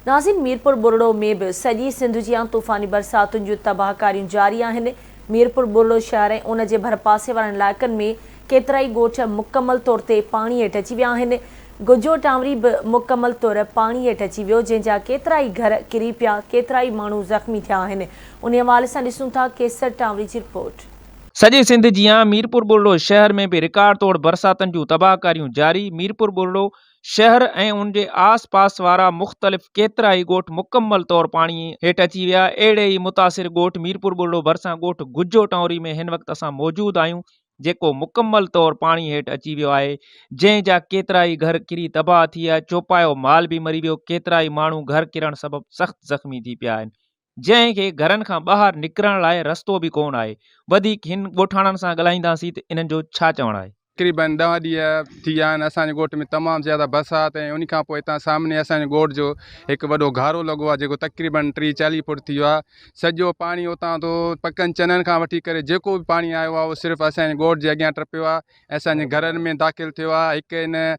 नाज़रीन, मीरपुर बुरड़ो में भी सॼी सिंध जी तूफ़ानी बरसातुनि जूं तबाहकारियूं जारी आहिनि। मीरपुर बुरड़ो शहर ऐं उन जे भरपासे वारनि इलाइक़नि में केतिराई ॻोठ मुकमल तौर ते पाणी हेठि अची विया आहिनि। गुजो टांवरी भी मुकमल तौर पाणी हेठि अची वियो, जंहिंजा केतिराई घर किरी पिया, केतिराई माण्हू ज़ख़्मी थिया आहिनि। उन हवाले सां ॾिसूं था केसर टांवरी जी रिपोर्ट। सॼे सिंध जी मीरपुर बुरड़ो शहर में भी रिकॉर्ड तोड़ बरसातन जूं तबाहकारियूं जारी। मीरपुर बुरड़ो शहर ऐं उन जे आस पास वारा मुख़्तलिफ़ केतिराई ॻोठ मुकम्मल तौर पाणी हेठि अची विया। अहिड़े ई मुतासिर ॻोठ मीरपुर बुरड़ो भरिसां ॻोठ गुजो टांवरी में हिन वक़्तु असां मौजूद आहियूं, जेको मुकम्मल तौर पाणी हेठि अची वियो आहे, जंहिंजा केतिराई घर किरी तबाह थी विया। चौपायो माल भी मरी वियो। केतिराई माण्हू घर किरण सबबि सख़्तु ज़ख़्मी थी पिया आहिनि, जंहिंखे घरनि खां ॿाहिरि निकिरण लाइ रस्तो भी कोन आहे। वधीक हिन ॻोठाणनि सां ॻाल्हाईंदासीं त इन्हनि जो छा चवणु आहे। तक़रीबन 10 ॾींहं थी विया आहिनि असांजे ॻोठ में तमामु ज़्यादा बरसाति, ऐं उन खां पोइ हितां सामने असांजे ॻोठ जो हिकु वॾो घारो लॻो आहे, जेको तक़रीबन 30-40 फुट थी वियो आहे। सॼो पाणी उतां तो पकनि चननि खां वठी करे जेको बि पाणी आयो आहे उहो सिर्फ़ु असांजे ॻोठ जे अॻियां टपियो आहे ऐं असांजे घरनि में दाख़िल थियो आहे। हिकु इन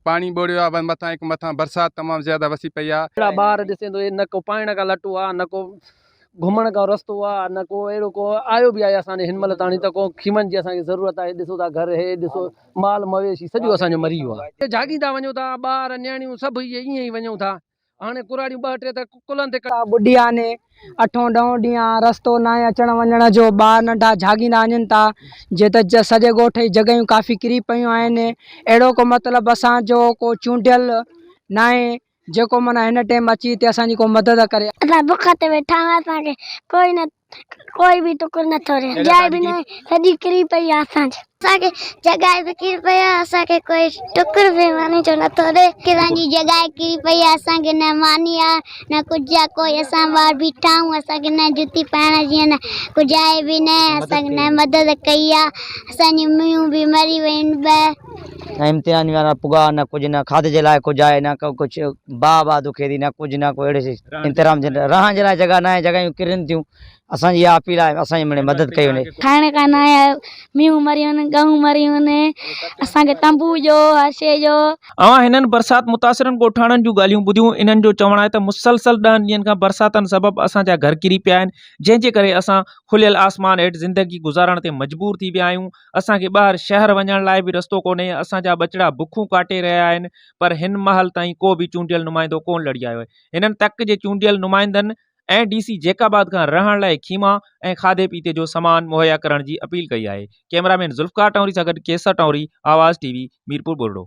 पाणी ॿोड़ियो आहे, मथां हिकु मथां बरसाति तमामु ज़्यादा वसी पई आहे। ॿार ॾिसे थो न को पाइण का लटो आहे, न को घुमण का रस्तो आहे, न को अहिड़ो को आयो बि आहे असांजे हिन महिल ताणी। त को खीमनि जी असांखे ज़रूरत आहे। ॾिसो था घर हे ॾिसो, माल मवेशी सॼो असांजो मरी वियो आहे। जाॻींदा वञूं था, ॿार नियाणियूं सभु ईअं ई वञूं था। हाणे कुराड़ियूं 2-3 त कुलनि ते ॿुॾिया ने 8-10 ॾींहं रस्तो न आहे अचण वञण जो। ॿार नंढा जाॻींदा वञनि था, जे त सॼे ॻोठ जी जॻहियूं काफ़ी किरी पियूं आहिनि। अहिड़ो को मतिलबु असांजो को चूंडियल न आहे जेको माना हिन टाइम अची हिते असांजी को मदद करे। असां बुख ते वेठा आहियूं, असांखे कोई बि टुकुर नथो ॾे, जाइ बि न, सॼी किरी पई आहे असांखे जॻह बि किरी पई आहे, असांखे कोई टुकुर बि मानी जो नथो ॾे। असांजी जॻह किरी पई आहे, असांखे न मानी आहे न कुझु आहे। कोई असां ॿार बीठा आहियूं, असांखे न जुती पाइण जी न कुझु आहे बि न, असांखे न मदद कई आहे। असांजी मम्मियूं बि मरी वियूं आहिनि। न इम्तिहान वारा पुगा, न कुछ, न खाधे जे लाइ कुछ आहे, न कुछ बाह दुखे थी, न कुछ, न कोई अहिड़े इंतजाम रहण जे लाइ जगह न आहे। जॻहियूं किरनि थियूं। असांजी इहा अपील आहे, असांजी मदद कई वञे। खाइण का न आहे, मींहं मरियूं आहिनि, गहूं मरियूं आहिनि, असांखे तंबू जो हशे जो। हिननि बरसाति मुतासिरनि ॻोठाणनि जूं ॻाल्हियूं ॿुधियूं। इन्हनि जो चवणु आहे त मुसलसल 10 ॾींहंनि खां बरसातनि सबबि असांजा घर किरी पिया आहिनि, जंहिंजे करे असां खुलियल आसमान हेठि ज़िंदगी गुज़ारण ते मजबूर थी विया आहियूं। असांखे ॿाहिरि शहर वञण लाइ बि रस्तो कोन्हे। असांजा बचड़ा बुखूं काटे रहिया आहिनि, पर हिन महल ताईं को बि चूंडियल नुमाइंदो कोन लड़ी आयो आहे। हिननि तक जे चूंडियल नुमाइंदनि ऐं DC जैकाबाद खां रहण लाइ खीमा ऐं खाधे पीते जो सामान मुहैया करण जी अपील कई आहे। कैमरामैन ज़ुल्फ़कार टांवरी सां गॾु केसर टांवरी, आवाज़ TV, मीरपुर बुरड़ो।